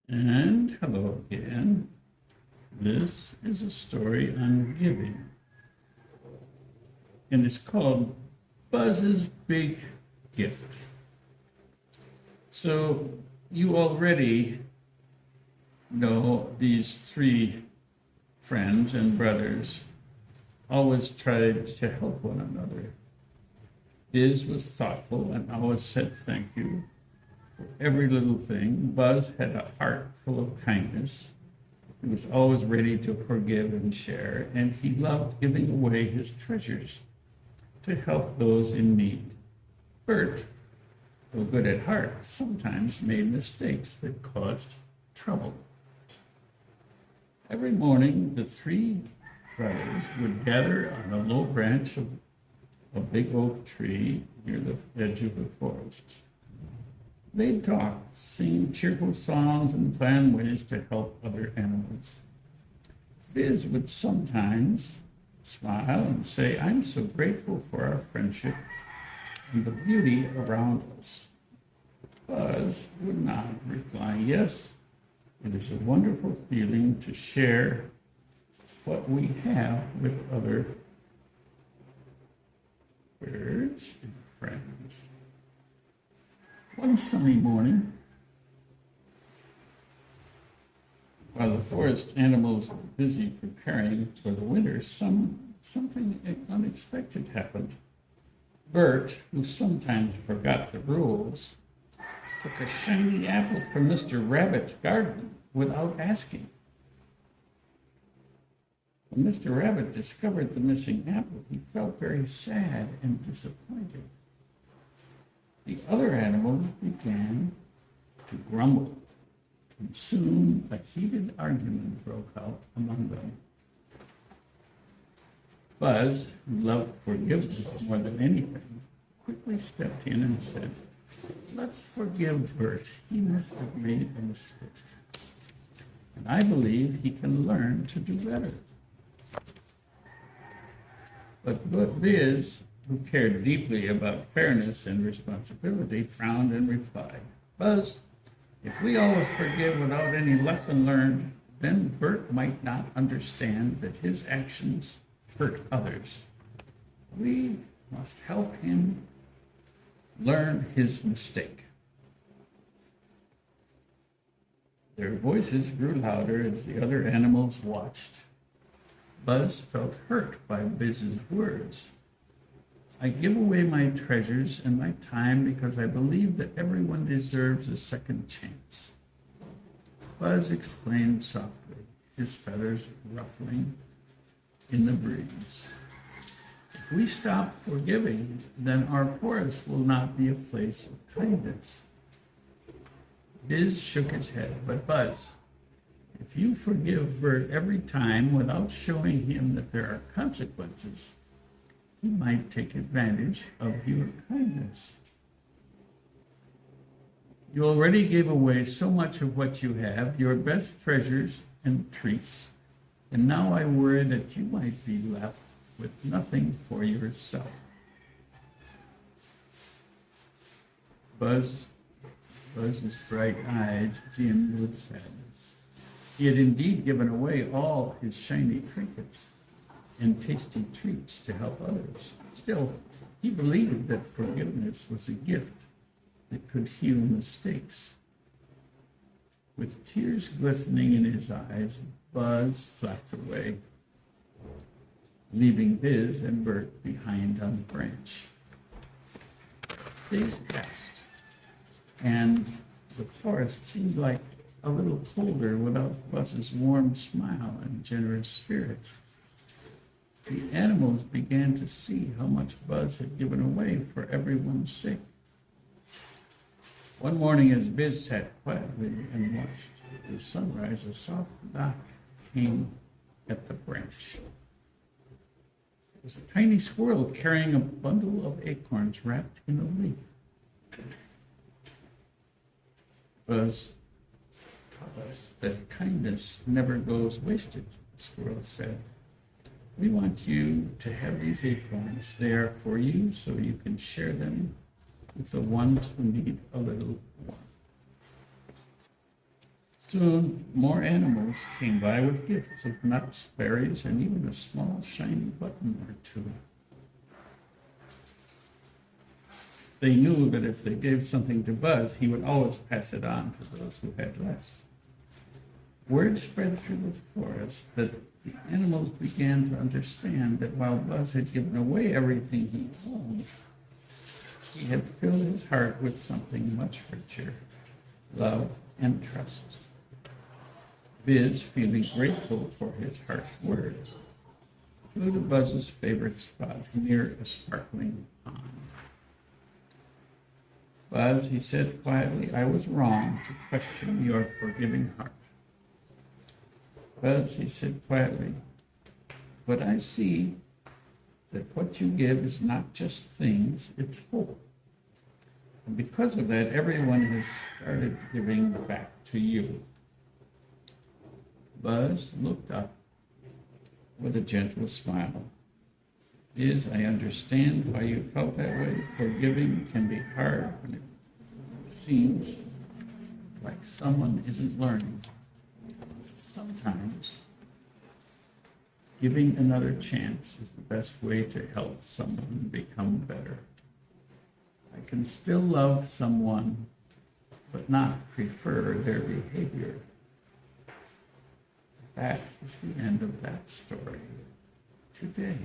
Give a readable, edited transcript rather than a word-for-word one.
And hello again. This is a story on giving, and it's called Buzz's Big Gift. So, you already know these three friends and brothers always tried to help one another. Biz was thoughtful and always said thank you for every little thing. Buzz had a heart full of kindness. He was always ready to forgive and share, and he loved giving away his treasures to help those in need. Bert, though good at heart, sometimes made mistakes that caused trouble. Every morning, the three brothers would gather on a low branch of a big oak tree near the edge of the forest. They'd talk, sing cheerful songs, and plan ways to help other animals. Biz would sometimes smile and say, "I'm so grateful for our friendship and the beauty around us." Buzz would nod, reply, "Yes, it is a wonderful feeling to share what we have with other birds and friends." One sunny morning, while the forest animals were busy preparing for the winter, something unexpected happened. Bert, who sometimes forgot the rules, took a shiny apple from Mr. Rabbit's garden without asking. When Mr. Rabbit discovered the missing apple, he felt very sad and disappointed. The other animals began to grumble, and soon a heated argument broke out among them. Buzz, who loved forgiveness more than anything, quickly stepped in and said, "Let's forgive Bert. He must have made a mistake. And I believe he can learn to do better." But Biz, who cared deeply about fairness and responsibility, frowned and replied, "Buzz, if we always forgive without any lesson learned, then Bert might not understand that his actions hurt others. We must help him learn his mistake." Their voices grew louder as the other animals watched. Buzz felt hurt by Biz's words. "I give away my treasures and my time because I believe that everyone deserves a second chance," Buzz explained softly, his feathers ruffling in the breeze. "If we stop forgiving, then our forest will not be a place of kindness." Biz shook his head, "But Buzz, if you forgive Bert every time without showing him that there are consequences, he might take advantage of your kindness. You already gave away so much of what you have, your best treasures and treats, and now I worry that you might be left with nothing for yourself." Buzz's bright eyes dimmed with sadness. He had indeed given away all his shiny trinkets and tasty treats to help others. Still, he believed that forgiveness was a gift that could heal mistakes. With tears glistening in his eyes, Buzz flapped away, leaving Biz and Bert behind on the branch. Days passed, and the forest seemed like a little colder without Buzz's warm smile and generous spirit. The animals began to see how much Buzz had given away for everyone's sake. One morning, as Biz sat quietly and watched the sunrise, a soft knock came at the branch. It was a tiny squirrel carrying a bundle of acorns wrapped in a leaf. Buzz taught us that kindness never goes wasted, the squirrel said. "We want you to have these acorns. They are for you so you can share them with the ones who need a little warmth." Soon, more animals came by with gifts of nuts, berries, and even a small shiny button or two. They knew that if they gave something to Buzz, he would always pass it on to those who had less. Word spread through the forest that the animals began to understand that while Buzz had given away everything he owned, he had filled his heart with something much richer, love and trust. Biz, feeling grateful for his harsh words, flew to Buzz's favorite spot near a sparkling pond. Buzz, he said quietly, I was wrong to question your forgiving heart. Buzz, he said quietly, but I see that what you give is not just things, it's hope. And because of that, everyone has started giving back to you. Buzz looked up with a gentle smile. Biz, I understand why you felt that way. Forgiving can be hard when it seems like someone isn't learning. Sometimes giving another chance is the best way to help someone become better. I can still love someone, but not prefer their behavior. That is the end of that story today.